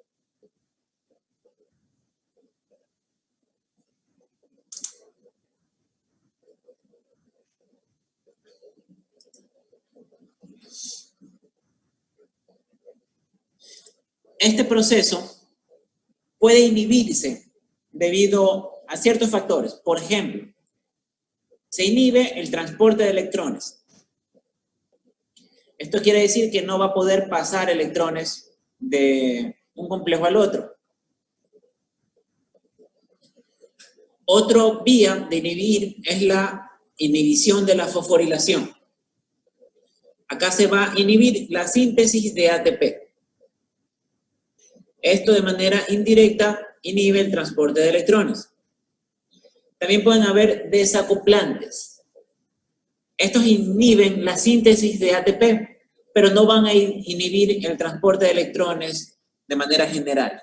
Este proceso puede inhibirse debido a ciertos factores. Por ejemplo, se inhibe el transporte de electrones. Esto quiere decir que no va a poder pasar electrones de un complejo al otro. Otra vía de inhibir es la inhibición de la fosforilación. Acá se va a inhibir la síntesis de ATP. Esto de manera indirecta inhibe el transporte de electrones. También pueden haber desacoplantes. Estos inhiben la síntesis de ATP, pero no van a inhibir el transporte de electrones de manera general.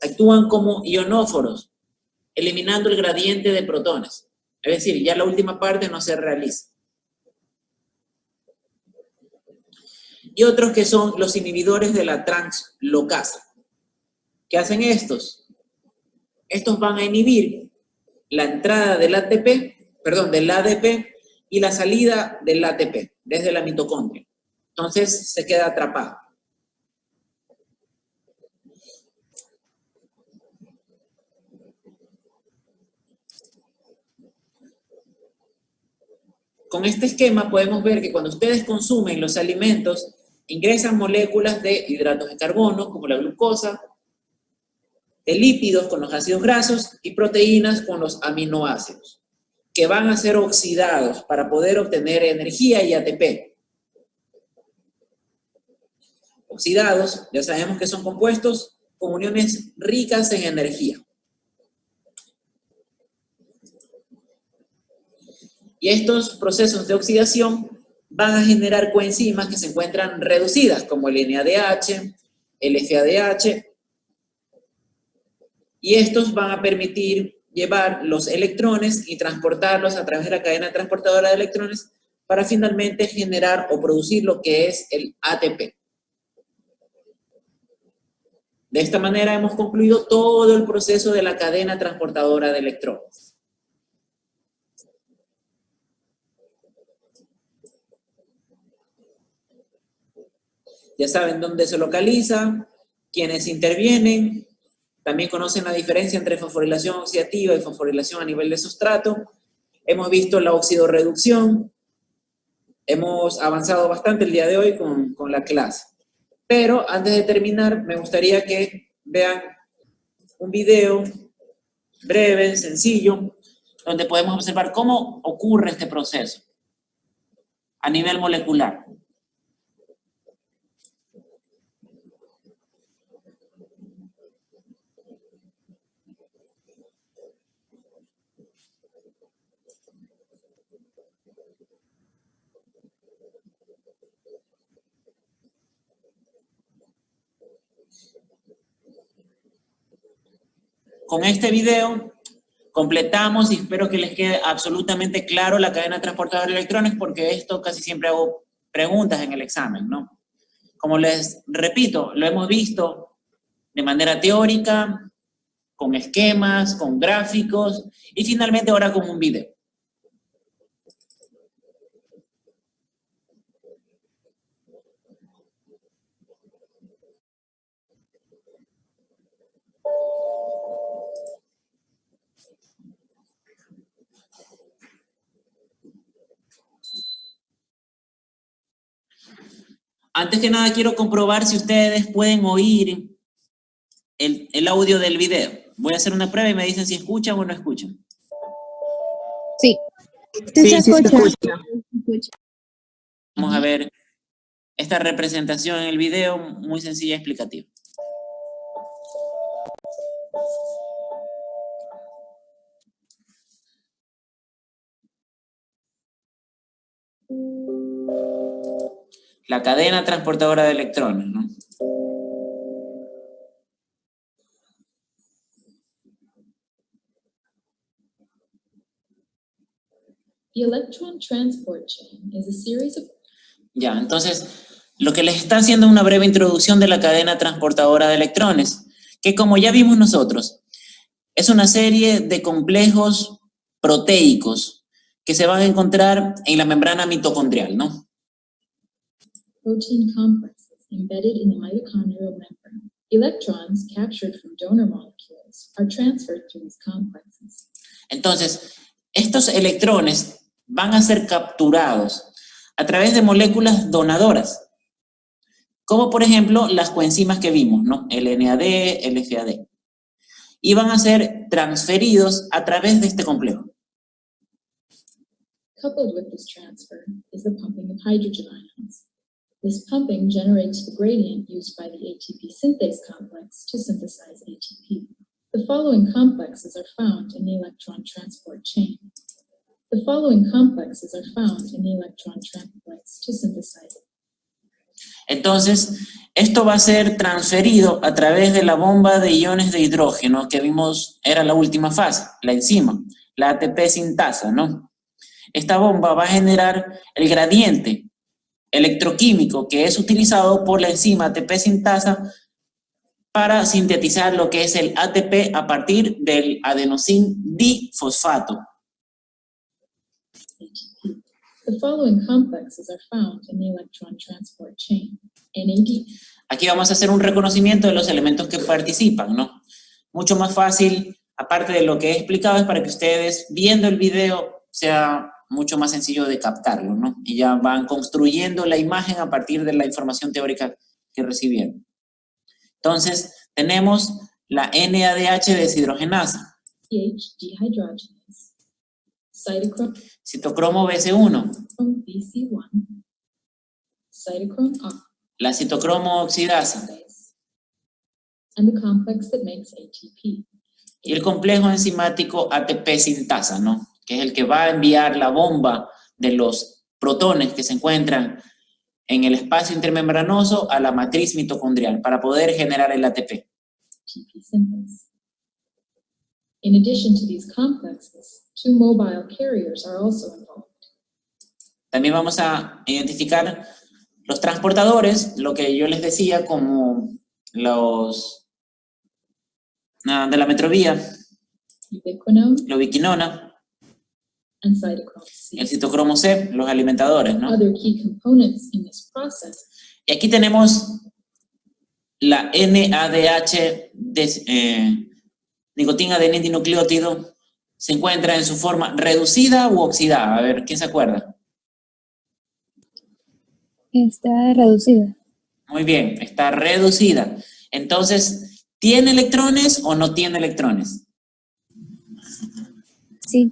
Actúan como ionóforos, eliminando el gradiente de protones. Es decir, ya la última parte no se realiza. Y otros que son los inhibidores de la translocasa. ¿Qué hacen estos? Estos van a inhibir la entrada del del ADP y la salida del ATP desde la mitocondria. Entonces se queda atrapado. Con este esquema podemos ver que cuando ustedes consumen los alimentos, ingresan moléculas de hidratos de carbono, como la glucosa, de lípidos con los ácidos grasos y proteínas con los aminoácidos, que van a ser oxidados para poder obtener energía y ATP. Oxidados, ya sabemos que son compuestos con uniones ricas en energía. Y estos procesos de oxidación van a generar coenzimas que se encuentran reducidas, como el NADH, el FADH, y estos van a permitir llevar los electrones y transportarlos a través de la cadena transportadora de electrones para finalmente generar o producir lo que es el ATP. De esta manera hemos concluido todo el proceso de la cadena transportadora de electrones. Ya saben dónde se localiza, quiénes intervienen. También conocen la diferencia entre fosforilación oxidativa y fosforilación a nivel de sustrato. Hemos visto la oxidorreducción. Hemos avanzado bastante el día de hoy con la clase. Pero antes de terminar, me gustaría que vean un video breve, sencillo, donde podemos observar cómo ocurre este proceso a nivel molecular. con este video completamos y espero que les quede absolutamente claro la cadena transportadora de electrones, porque esto casi siempre hago preguntas en el examen, ¿no? Como les repito, lo hemos visto de manera teórica, con esquemas, con gráficos y finalmente ahora con un video. Antes que nada quiero comprobar si ustedes pueden oír el audio del video. Voy a hacer una prueba y me dicen si escuchan o no escuchan. Sí. Sí, se escucha. Vamos a ver esta representación en el video, muy sencilla y explicativa. La cadena transportadora de electrones, ¿no? The electron transport chain is a series of... Ya, entonces, lo que les está haciendo es una breve introducción de la cadena transportadora de electrones, que como ya vimos nosotros, es una serie de complejos proteicos que se van a encontrar en la membrana mitocondrial, ¿no? protein complexes embedded in the mitochondrial membrane. Electrons captured from donor molecules are transferred through these complexes. Entonces, estos electrones van a ser capturados a través de moléculas donadoras, como por ejemplo las coenzimas que vimos, ¿no? El NAD, el FAD. Y van a ser transferidos a través de este complejo. Coupled with this transfer is the pumping of hydrogen ions. This pumping generates the gradient used by the ATP synthase complex to synthesize ATP. The following complexes are found in the electron transport chain. The following complexes are found in the electron complex to synthesize it. Entonces, esto va a ser transferido a través de la bomba de iones de hidrógeno que vimos, era la última fase, la enzima, la ATP sintasa, ¿no? Esta bomba va a generar el gradiente electroquímico que es utilizado por la enzima ATP sintasa para sintetizar lo que es el ATP a partir del adenosín difosfato. The following complexes are found in the electron transport chain. NAD. Aquí vamos a hacer un reconocimiento de los elementos que participan, ¿no? Mucho más fácil, aparte de lo que he explicado, es para que ustedes, viendo el video, sea mucho más sencillo de captarlo, ¿no? Y ya van construyendo la imagen a partir de la información teórica que recibieron. Entonces, tenemos la NADH deshidrogenasa. pH dehydrogenase. Cytochrome Citocromo BC1. BC1. Cytochrome La citocromo oxidasa. oxidase. And the complex that makes ATP. Y el complejo enzimático ATP sintasa, ¿no? Que es el que va a enviar la bomba de los protones que se encuentran en el espacio intermembranoso a la matriz mitocondrial para poder generar el ATP. ATP synthase. In addition to these complexes, two mobile carriers are also involved. También vamos a identificar los transportadores, lo que yo les decía como los de la metrovía, Ubiquinone la ubiquinona, and cytochrome C. el citocromo C, los alimentadores, ¿no? Other key components in this process Y aquí tenemos la NADH, nicotina-adenina-dinucleótido, se encuentra en su forma reducida u oxidada. A ver, ¿quién se acuerda? Está reducida. Muy bien, está reducida. Entonces, ¿tiene electrones o no tiene electrones? Sí.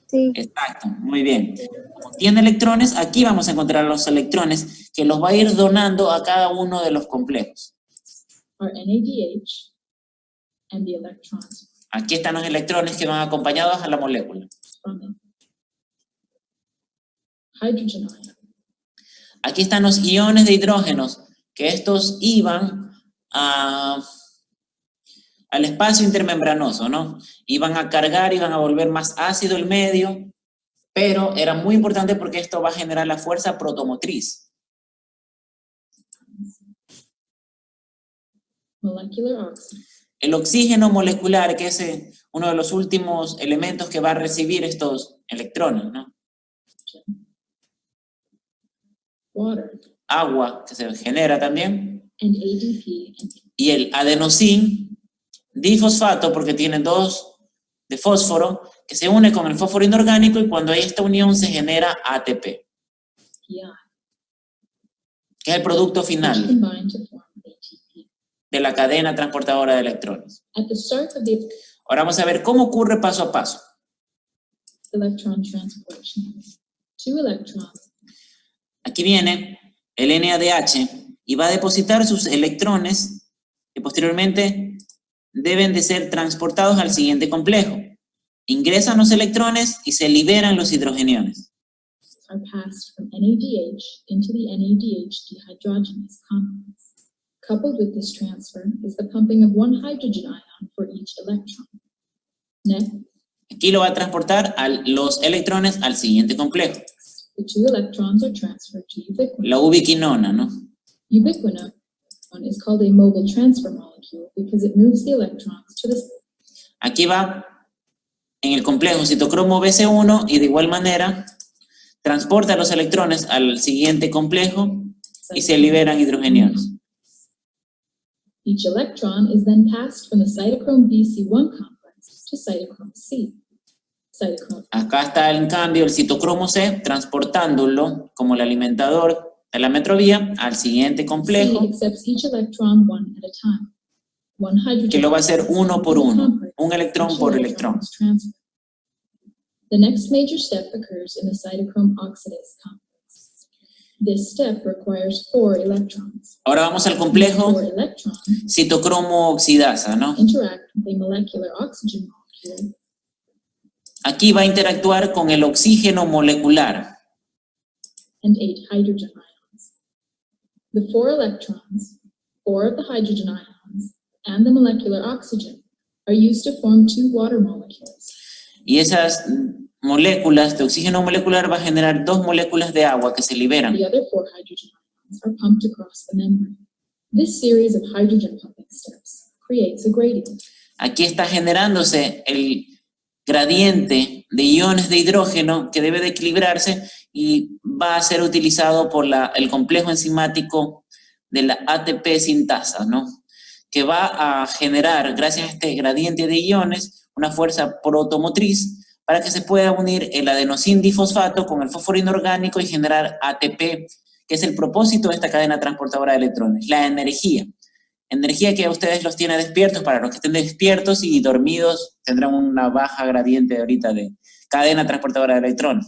Sí. Exacto, muy bien. Como tiene electrones, aquí vamos a encontrar los electrones que los va a ir donando a cada uno de los complejos. are NADH and the electrons Aquí están los electrones que van acompañados a la molécula. from it. Hydrogen ion Aquí están los iones de hidrógenos, que estos iban a al espacio intermembranoso, ¿no? Iban a cargar, iban a volver más ácido el medio, pero era muy importante porque esto va a generar la fuerza protomotriz. Molecular oxygen. El oxígeno molecular, que es uno de los últimos elementos que va a recibir estos electrones, ¿no? Water. Agua, que se genera también. And ADP and Y el adenosín difosfato, porque tiene 2 de fósforo, que se une con el fósforo inorgánico y cuando hay esta unión se genera ATP, PI. que es el producto Which final combine to form ATP. de la cadena transportadora de electrones. At the start of the Ahora vamos a ver cómo ocurre paso a paso. electron transport chain, 2 electrons Aquí viene el NADH y va a depositar sus electrones que posteriormente deben de ser transportados al siguiente complejo. Ingresan los electrones y se liberan los hidrogeniones. are passed from NADH into the NADH dehydrogenase complex. Coupled with this transfer is the pumping of 1 hydrogen ion for each electron. Next, Aquí lo va a transportar los electrones al siguiente complejo. the 2 electrons are transferred to ubiquinone. La ubiquinona, ¿no? Ubiquinone is called a mobile transfer molecule because it moves the electrons to the Aquí va en el complejo citocromo BC1 y de igual manera transporta los electrones al siguiente complejo y se liberan hidrogeniones. Each electron is then passed from the cytochrome BC1 complex to cytochrome C. Cytochrome Acá está en cambio el citocromo C transportándolo como el alimentador de la metrovía al siguiente C complejo accepts each electron one at a time. 1 hydrogen que lo va a hacer uno por uno, complex. un electrón Each por electron electrón. is transferred. The next major step occurs in the cytochrome oxidase complex. This step requires 4 electrons. Ahora vamos al These complejo 4 electrons citocromo oxidasa, ¿no? interact with a molecular oxygen molecule Aquí va a interactuar con el oxígeno molecular. and 8 hydrogen ions. The 4 electrons, 4 of the hydrogen ions, and the molecular oxygen are used to form 2 water molecules. Y esas moléculas de oxígeno molecular va a generar 2 moléculas de agua que se liberan. The other 4 hydrogen ions are pumped across the membrane. This series of hydrogen pumping steps creates a gradient. Aquí está generándose el gradiente de iones de hidrógeno que debe de equilibrarse y va a ser utilizado por el complejo enzimático de la ATP sintasa, ¿no? Que va a generar, gracias a este gradiente de iones, una fuerza protomotriz para que se pueda unir el adenosín difosfato con el fósforo inorgánico y generar ATP, que es el propósito de esta cadena transportadora de electrones, la energía. Energía que a ustedes los tiene despiertos, para los que estén despiertos y dormidos tendrán una baja gradiente ahorita de cadena transportadora de electrones.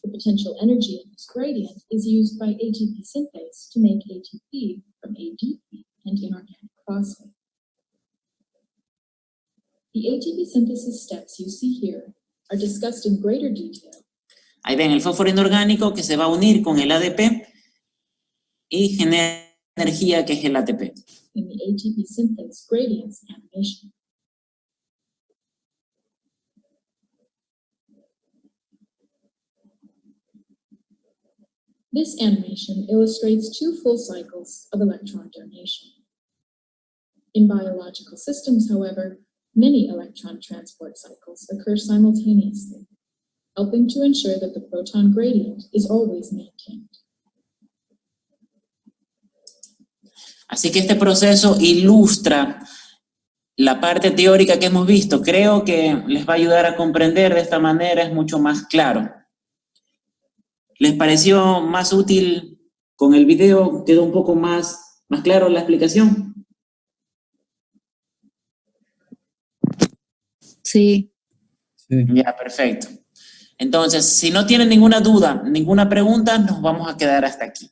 The potential energy in this gradient is used by ATP synthase to make ATP from ADP and inorganic phosphate. The ATP synthesis steps you see here are discussed in greater detail Ahí ven el fósforo inorgánico que se va a unir con el ADP y genera energía que es el ATP. in the ATP synthase gradients animation. This animation illustrates 2 full cycles of electron donation. In biological systems, however, many electron transport cycles occur simultaneously, helping to ensure that the proton gradient is always maintained. Así que este proceso ilustra la parte teórica que hemos visto. Creo que les va a ayudar a comprender de esta manera, es mucho más claro. ¿Les pareció más útil con el video? ¿Quedó un poco más claro la explicación? Sí. Ya, perfecto. Entonces, si no tienen ninguna duda, ninguna pregunta, nos vamos a quedar hasta aquí.